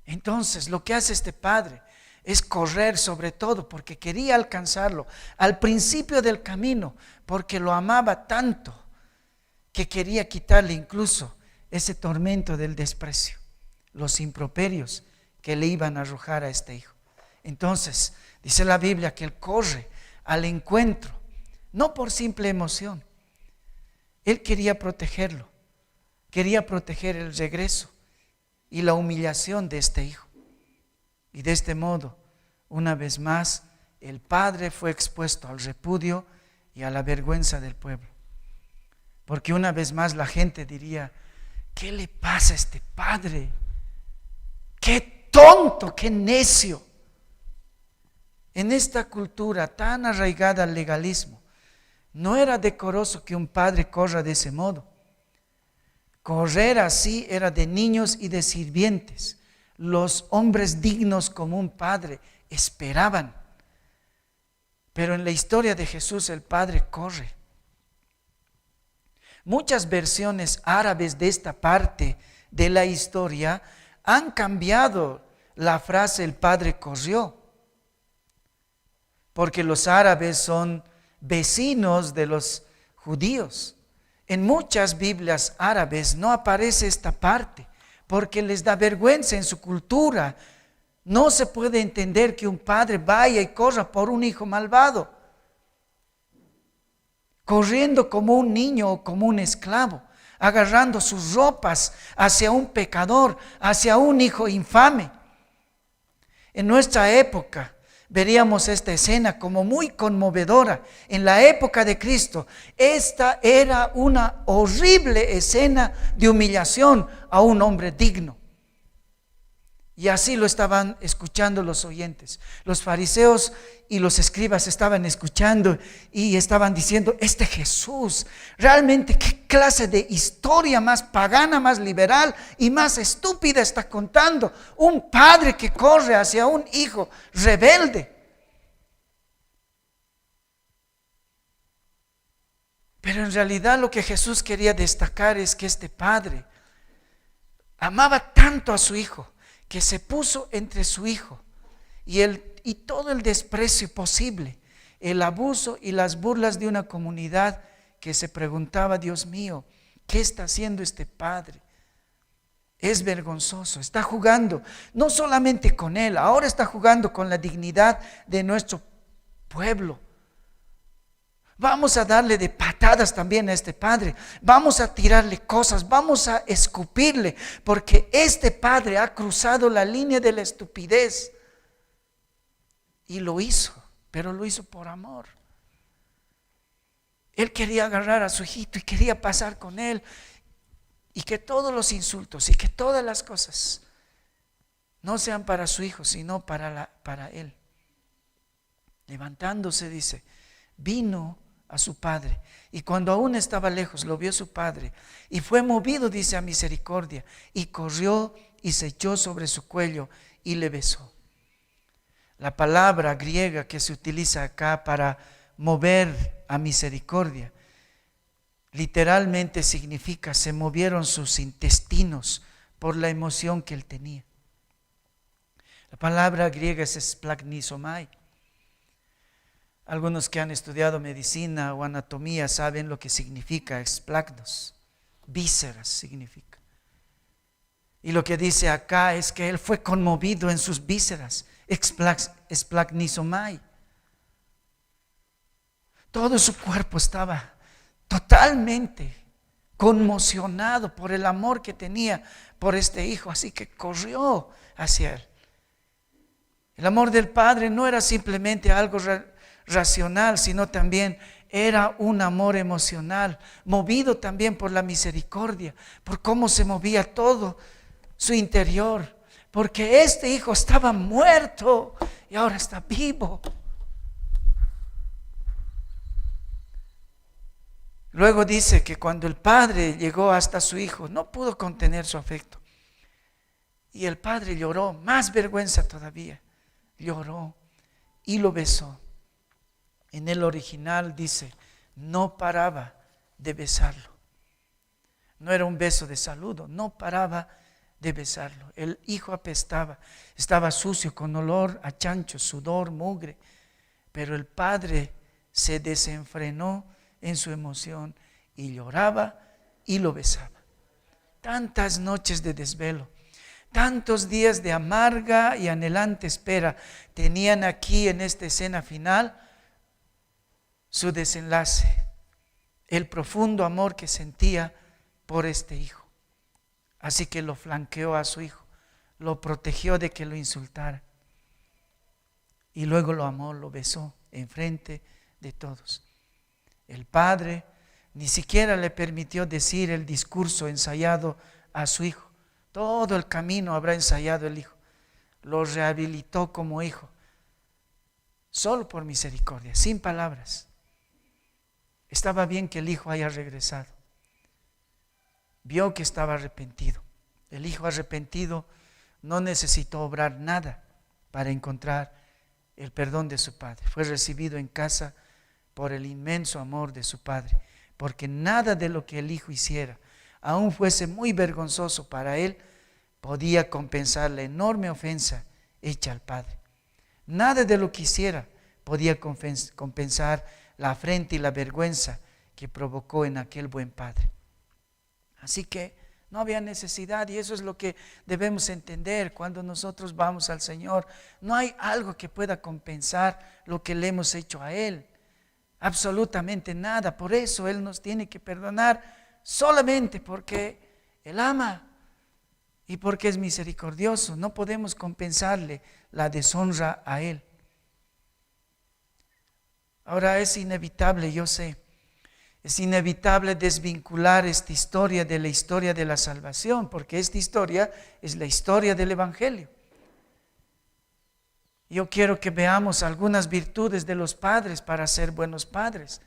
Entonces, lo que hace este padre es correr sobre todo porque quería alcanzarlo al principio del camino, porque lo amaba tanto que quería quitarle incluso ese tormento del desprecio, los improperios que le iban a arrojar a este hijo. Entonces, dice la Biblia que él corre al encuentro, no por simple emoción. Él quería protegerlo, quería proteger el regreso y la humillación de este hijo. Y de este modo, una vez más, el padre fue expuesto al repudio y a la vergüenza del pueblo. Porque una vez más la gente diría, ¿qué le pasa a este padre? ¡Qué tonto, qué necio! En esta cultura tan arraigada al legalismo, no era decoroso que un padre corra de ese modo. Correr así era de niños y de sirvientes. Los hombres dignos como un padre esperaban. Pero en la historia de Jesús el padre corre. Muchas versiones árabes de esta parte de la historia han cambiado la frase el padre corrió, porque los árabes son vecinos de los judíos. En muchas Biblias árabes no aparece esta parte porque les da vergüenza en su cultura. No se puede entender que un padre vaya y corra por un hijo malvado, corriendo como un niño o como un esclavo, agarrando sus ropas hacia un pecador, hacia un hijo infame. En nuestra época veríamos esta escena como muy conmovedora. En la época de Cristo, esta era una horrible escena de humillación a un hombre digno. Y así lo estaban escuchando los oyentes. Los fariseos y los escribas estaban escuchando y estaban diciendo: este Jesús, realmente qué clase de historia más pagana, más liberal y más estúpida está contando. Un padre que corre hacia un hijo rebelde. Pero en realidad lo que Jesús quería destacar es que este padre amaba tanto a su hijo que se puso entre su hijo y todo el desprecio posible, el abuso y las burlas de una comunidad que se preguntaba: Dios mío, ¿qué está haciendo este padre? Es vergonzoso, está jugando no solamente con él, ahora está jugando con la dignidad de nuestro pueblo. Vamos a darle de patadas también a este padre. Vamos a tirarle cosas, vamos a escupirle, porque este padre ha cruzado la línea de la estupidez. Y lo hizo, pero lo hizo por amor. Él quería agarrar a su hijito y quería pasar con él. Y que todos los insultos y que todas las cosas no sean para su hijo, sino para él. Levantándose, dice, vino a su padre, y cuando aún estaba lejos lo vio su padre y fue movido, dice, a misericordia, y corrió y se echó sobre su cuello y le besó. La palabra griega que se utiliza acá para mover a misericordia literalmente significa: se movieron sus intestinos por la emoción que él tenía. La palabra griega es splagnisomai. Algunos que han estudiado medicina o anatomía saben lo que significa splagnos. Vísceras significa. Y lo que dice acá es que él fue conmovido en sus vísceras. Splagnisomai. Todo su cuerpo estaba totalmente conmocionado por el amor que tenía por este hijo, así que corrió hacia él. El amor del padre no era simplemente algo racional, sino también era un amor emocional, movido también por la misericordia, por cómo se movía todo su interior, porque este hijo estaba muerto y ahora está vivo. Luego dice que cuando el padre llegó hasta su hijo, no pudo contener su afecto. Y el padre lloró, más vergüenza todavía, lloró y lo besó. En el original dice, no paraba de besarlo. No era un beso de saludo, no paraba de besarlo. El hijo apestaba, estaba sucio, con olor a chancho, sudor, mugre. Pero el padre se desenfrenó en su emoción y lloraba y lo besaba. Tantas noches de desvelo, tantos días de amarga y anhelante espera tenían aquí en esta escena final su desenlace, el profundo amor que sentía por este hijo. Así que lo flanqueó a su hijo, lo protegió de que lo insultara y luego lo amó, lo besó en frente de todos. El padre ni siquiera le permitió decir el discurso ensayado a su hijo. Todo el camino habrá ensayado el hijo. Lo rehabilitó como hijo, solo por misericordia, sin palabras. Estaba bien que el hijo haya regresado. Vio que estaba arrepentido. El hijo arrepentido no necesitó obrar nada para encontrar el perdón de su padre. Fue recibido en casa por el inmenso amor de su padre, porque nada de lo que el hijo hiciera, aun fuese muy vergonzoso para él, podía compensar la enorme ofensa hecha al padre. Nada de lo que hiciera podía compensar la afrenta y la vergüenza que provocó en aquel buen padre. Así que no había necesidad, y eso es lo que debemos entender cuando nosotros vamos al Señor. No hay algo que pueda compensar lo que le hemos hecho a Él. Absolutamente nada. Por eso Él nos tiene que perdonar solamente porque Él ama y porque es misericordioso. No podemos compensarle la deshonra a Él. Ahora es inevitable, yo sé, es inevitable desvincular esta historia de la historia de la salvación, porque esta historia es la historia del Evangelio. Yo quiero que veamos algunas virtudes de los padres para ser buenos padres,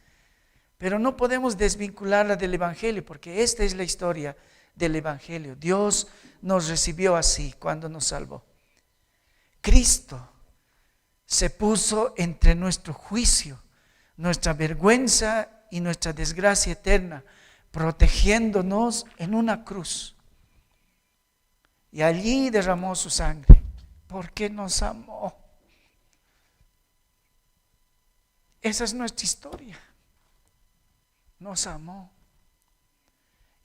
pero no podemos desvincularla del Evangelio, porque esta es la historia del Evangelio. Dios nos recibió así cuando nos salvó. Cristo se puso entre nuestro juicio, nuestra vergüenza y nuestra desgracia eterna, protegiéndonos en una cruz. Y allí derramó su sangre, porque nos amó. Esa es nuestra historia. Nos amó.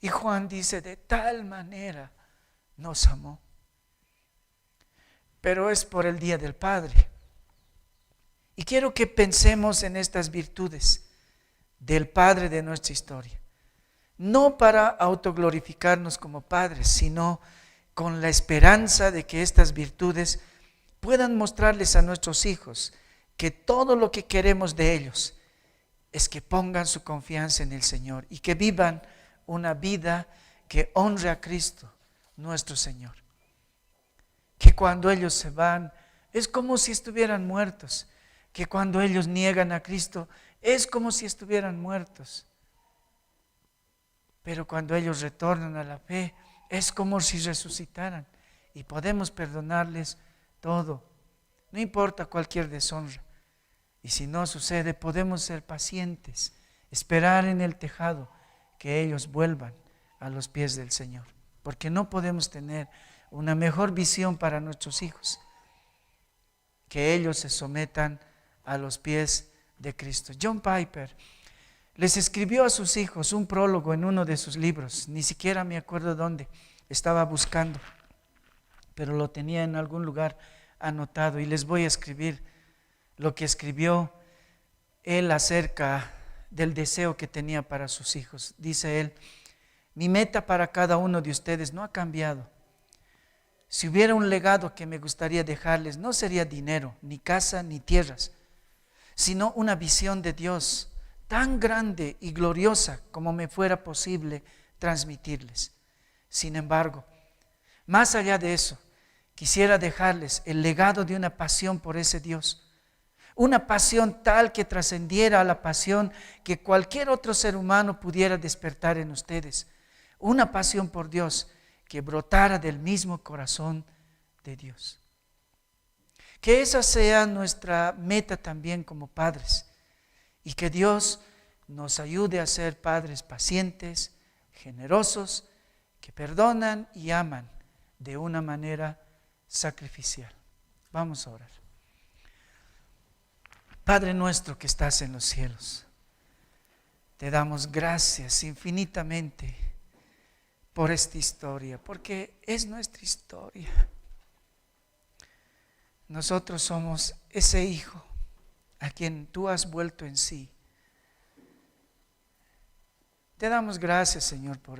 Y Juan dice, de tal manera nos amó. Pero es por el día del Padre. Y quiero que pensemos en estas virtudes del Padre de nuestra historia. No para autoglorificarnos como padres, sino con la esperanza de que estas virtudes puedan mostrarles a nuestros hijos que todo lo que queremos de ellos es que pongan su confianza en el Señor y que vivan una vida que honre a Cristo, nuestro Señor. Que cuando ellos se van, es como si estuvieran muertos. Que cuando ellos niegan a Cristo, es como si estuvieran muertos. Pero cuando ellos retornan a la fe, es como si resucitaran. Y podemos perdonarles todo. No importa cualquier deshonra. Y si no sucede, podemos ser pacientes, esperar en el tejado que ellos vuelvan a los pies del Señor. Porque no podemos tener una mejor visión para nuestros hijos, que ellos se sometan a los pies de Cristo. John Piper les escribió a sus hijos un prólogo en uno de sus libros, ni siquiera me acuerdo dónde, estaba buscando, pero lo tenía en algún lugar anotado, y les voy a escribir lo que escribió él acerca del deseo que tenía para sus hijos. Dice él: mi meta para cada uno de ustedes no ha cambiado. Si hubiera un legado que me gustaría dejarles, no sería dinero, ni casa, ni tierras, sino una visión de Dios tan grande y gloriosa como me fuera posible transmitirles. Sin embargo, más allá de eso, quisiera dejarles el legado de una pasión por ese Dios, una pasión tal que trascendiera a la pasión que cualquier otro ser humano pudiera despertar en ustedes, una pasión por Dios que brotara del mismo corazón de Dios. Que esa sea nuestra meta también como padres, y que Dios nos ayude a ser padres pacientes, generosos, que perdonan y aman de una manera sacrificial. Vamos a orar. Padre nuestro que estás en los cielos, te damos gracias infinitamente por esta historia, porque es nuestra historia. Nosotros somos ese hijo a quien tú has vuelto en sí. Te damos gracias, Señor, por